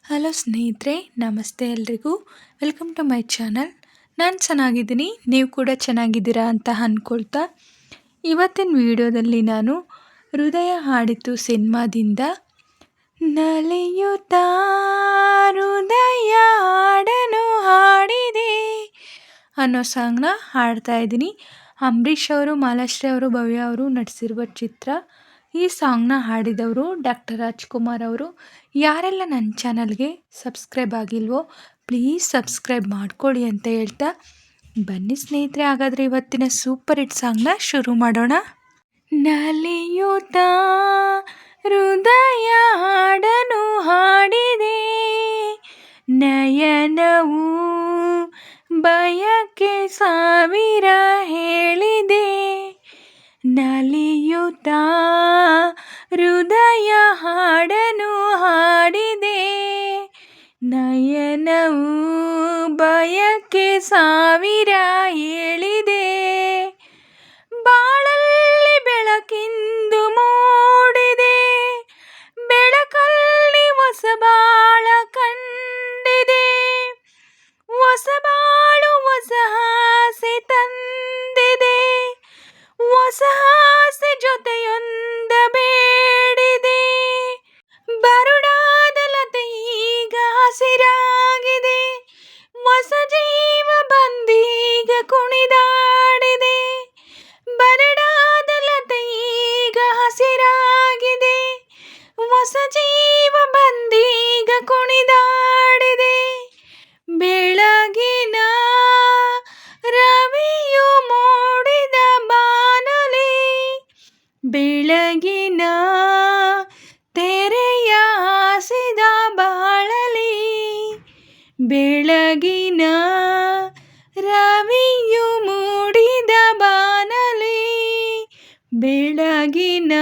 Hello ಸ್ನೇಹಿತರೆ, ನಮಸ್ತೆ ಎಲ್ರಿಗೂ. Welcome to my channel. ನಾನು ಚೆನ್ನಾಗಿದ್ದೀನಿ, ನೀವು ಕೂಡ ಚೆನ್ನಾಗಿದ್ದೀರಾ ಅಂತ ಅಂದ್ಕೊಳ್ತಾ ಇವತ್ತಿನ ವಿಡಿಯೋದಲ್ಲಿ ನಾನು ಹೃದಯ ಹಾಡಿತು ಸಿನಿಮಾದಿಂದ ನಲಿಯುತ್ತಾ ಹೃದಯ ಹಾಡನು ಹಾಡಿದೆ ಅನ್ನೋ ಸಾಂಗ್ನ ಹಾಡ್ತಾ ಇದ್ದೀನಿ. ಅಂಬರೀಷ್ ಅವರು, ಮಾಲಾಶ್ರೀ ಅವರು, ಭವ್ಯ ಅವರು ನಟಿಸಿರುವ ಚಿತ್ರ. ಈ ಸಾಂಗ್ನ ಹಾಡಿದವರು ಡಾಕ್ಟರ್ ರಾಜ್ಕುಮಾರ್ ಅವರು. ಯಾರೆಲ್ಲ ನನ್ನ ಚಾನಲ್ಗೆ ಸಬ್ಸ್ಕ್ರೈಬ್ ಆಗಿಲ್ವೋ ಪ್ಲೀಸ್ ಸಬ್ಸ್ಕ್ರೈಬ್ ಮಾಡ್ಕೊಳ್ಳಿ ಅಂತ ಹೇಳ್ತಾ ಬನ್ನಿ ಸ್ನೇಹಿತರೆ, ಹಾಗಾದರೆ ಇವತ್ತಿನ ಸೂಪರ್ ಹಿಟ್ ಸಾಂಗ್ನ ಶುರು ಮಾಡೋಣ. ನಲಿಯುತ್ತಾ ಹೃದಯ ಹಾಡನು ಹಾಡಿದೆ, ನಯನವು ಬಯಕೆ ಸಾವಿರ ಹೇಳಿದೆ. ನಲಿಯುತ್ತಾ ಹೃದಯ ಹಾಡನು ಹಾಡಿದೆ, ನಯನವು ಬಯಕೆ ಸಾವಿರ ಹೇಳಿದೆ. ಬಾಳಲ್ಲಿ ಬೆಳಕಿಂದು ಮೂಡಿದೆ, ಬೆಳಕಲ್ಲಿ ಹೊಸ ಬಾಳ ಕಂಡಿದೆ. ಹೊಸ ಬಾಳು ಹೊಸ ಆಸೆ ತಂದಿದೆ, ಹೊಸ ಆಸೆ ಜೊತೆಯೊಂದ ಬೇಡಿದೆ. ಬರುಡಾದ ಲತೆ ಈಗ ಹಸಿರಾಗಿದೆ, ಹೊಸ ಜೀವ ಬಂದೀಗ ಕುಣಿದಾಡಿದೆ. ಬರಡಾದ ಲತೆ ಈಗ ಹಸಿರಾಗಿದೆ, ಹೊಸ ಜೀವ ಬಂದೀಗ ಕುಣಿದಾಡಿದೆ. ಬೆಳಗಿನ ರವಿಯು ಮೂಡಿದ ಬಾನಲಿ, ಬೆಳಗಿನ ತೆರೆಯ ಹಾಸಿದ ಬಾಳಲಿ. ಬೆಳಗಿನ ರವಿಯು ಮೂಡಿದ ಬಾನಲಿ, ಬೆಳಗಿನ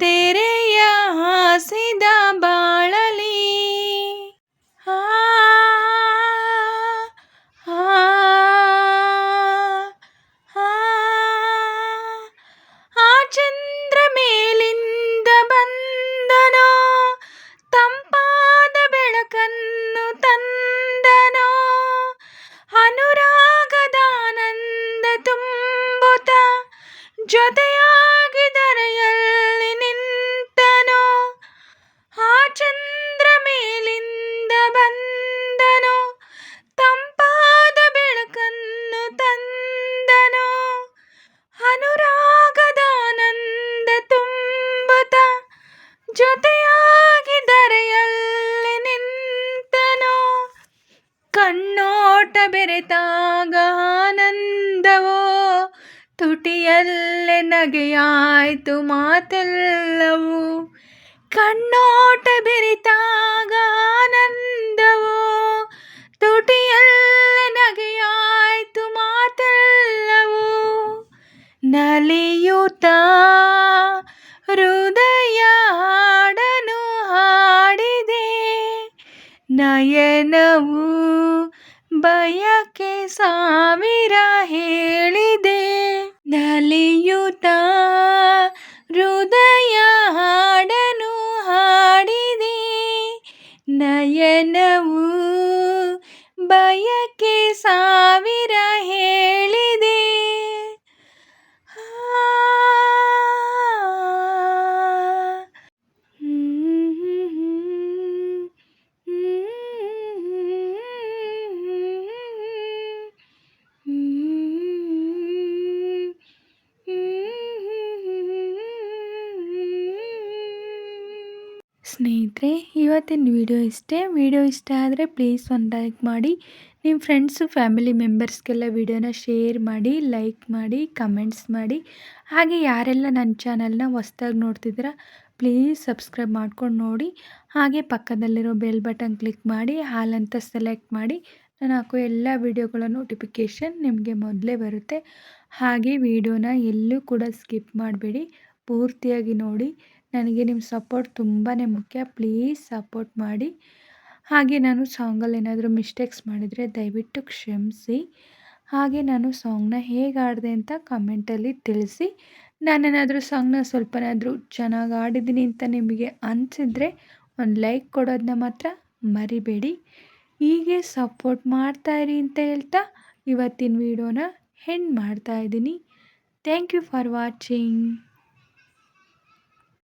ತೆರೆಯ ಹಾಸಿದ ಬಾಳಲಿ. ಆ ಆ ಆ ಚಂದ್ರ ಮೇಲಿಂದ ಬಂದನೋ, ತಂಪಾದ ಬೆಳಕನ್ನು ತಂದನೋ. ಅನುರಾಗದ ಆನಂದ ತುಂಬುತ್ತ ಜೊತೆಯಾಗಿ ಧರೆಯಲ್ಲಿ ನಿಂತನೋ. ಆ ಚಂದ್ರ ಮೇಲಿಂದ ಬಂದನೋ, ತಂಪಾದ ಬೆಳಕನ್ನು ತಂದನೋ. ಅನುರಾಗದ ಆನಂದ ತುಂಬುತ್ತ ಜೊತೆಯಾಗಿ ಧರೆಯಲ್ಲಿ ನಿಂತನೋ. ಕಣ್ಣೋಟ ಬೆರೆತಾಗ ಆನಂದವೋ, ತುಟಿಯಲ್ಲೇ ನಗೆಯಾಯ್ತು ಮಾತೆಲ್ಲವೂ. ಕಣ್ಣೋಟ ಬೆರೆತಾಗ ಆನಂದವೋ, ತುಟಿಯಲ್ಲೇ ನಗೆಯಾಯ್ತು ಮಾತೆಲ್ಲವೂ. ನಲಿಯುತ್ತಾ ಹೃದಯ ಹಾಡನು ಹಾಡಿದೆ, ನಯನವು ಬಯಕೆ ಸಾವಿರ ಹೇಳಿದೆ. ನಲಿಯುತ್ತಾ ಹೃದಯ ಹಾಡನು ಹಾಡಿದೆ, ನಯನವು ಬಯಕೆ ಸಾವಿರ ಹೇಳಿದೆ. ಸ್ನೇಹಿತರೆ, ಇವತ್ತಿನ ವಿಡಿಯೋ ಇಷ್ಟ ಆದರೆ ಪ್ಲೀಸ್ ಒಂದು ಲೈಕ್ ಮಾಡಿ. ನಿಮ್ಮ ಫ್ರೆಂಡ್ಸು ಫ್ಯಾಮಿಲಿ ಮೆಂಬರ್ಸ್ಗೆಲ್ಲ ವಿಡಿಯೋನ ಶೇರ್ ಮಾಡಿ, ಲೈಕ್ ಮಾಡಿ, ಕಮೆಂಟ್ಸ್ ಮಾಡಿ. ಹಾಗೆ ಯಾರೆಲ್ಲ ನನ್ನ ಚಾನಲ್ನ ಹೊಸ್ದಾಗಿ ನೋಡ್ತಿದ್ದೀರಾ ಪ್ಲೀಸ್ ಸಬ್ಸ್ಕ್ರೈಬ್ ಮಾಡ್ಕೊಂಡು ನೋಡಿ. ಹಾಗೆ ಪಕ್ಕದಲ್ಲಿರೋ ಬೆಲ್ ಬಟನ್ ಕ್ಲಿಕ್ ಮಾಡಿ ಆಲ್ ಅಂತ ಸೆಲೆಕ್ಟ್ ಮಾಡಿ. ನಾನು ಹಾಕೋ ಎಲ್ಲ ವಿಡಿಯೋಗಳ ನೋಟಿಫಿಕೇಷನ್ ನಿಮಗೆ ಮೊದಲೇ ಬರುತ್ತೆ. ಹಾಗೆ ವಿಡಿಯೋನ ಎಲ್ಲೂ ಕೂಡ ಸ್ಕಿಪ್ ಮಾಡಬೇಡಿ, ಪೂರ್ತಿಯಾಗಿ ನೋಡಿ. ನನಗೆ ನಿಮ್ಮ ಸಪೋರ್ಟ್ ತುಂಬಾ ಮುಖ್ಯ, ಪ್ಲೀಸ್ ಸಪೋರ್ಟ್ ಮಾಡಿ. ಹಾಗೆ ನಾನು ಸಾಂಗಲ್ಲಿ ಏನಾದರೂ ಮಿಸ್ಟೇಕ್ಸ್ ಮಾಡಿದರೆ ದಯವಿಟ್ಟು ಕ್ಷಮಿಸಿ. ಹಾಗೆ ನಾನು ಸಾಂಗ್ನ ಹೇಗೆ ಹಾಡಿದೆ ಅಂತ ಕಮೆಂಟಲ್ಲಿ ತಿಳಿಸಿ. ನಾನೇನಾದರೂ ಸಾಂಗ್ನ ಸ್ವಲ್ಪನಾದರೂ ಚೆನ್ನಾಗಿ ಆಡಿದ್ದೀನಿ ಅಂತ ನಿಮಗೆ ಅನಿಸಿದರೆ ಒಂದು ಲೈಕ್ ಕೊಡೋದನ್ನ ಮಾತ್ರ ಮರಿಬೇಡಿ. ಹೀಗೆ ಸಪೋರ್ಟ್ ಮಾಡ್ತಾಯಿರಿ ಅಂತ ಹೇಳ್ತಾ ಇವತ್ತಿನ ವಿಡಿಯೋನ ಎಂಡ್ ಮಾಡ್ತಾಯಿದ್ದೀನಿ. Thank you for watching.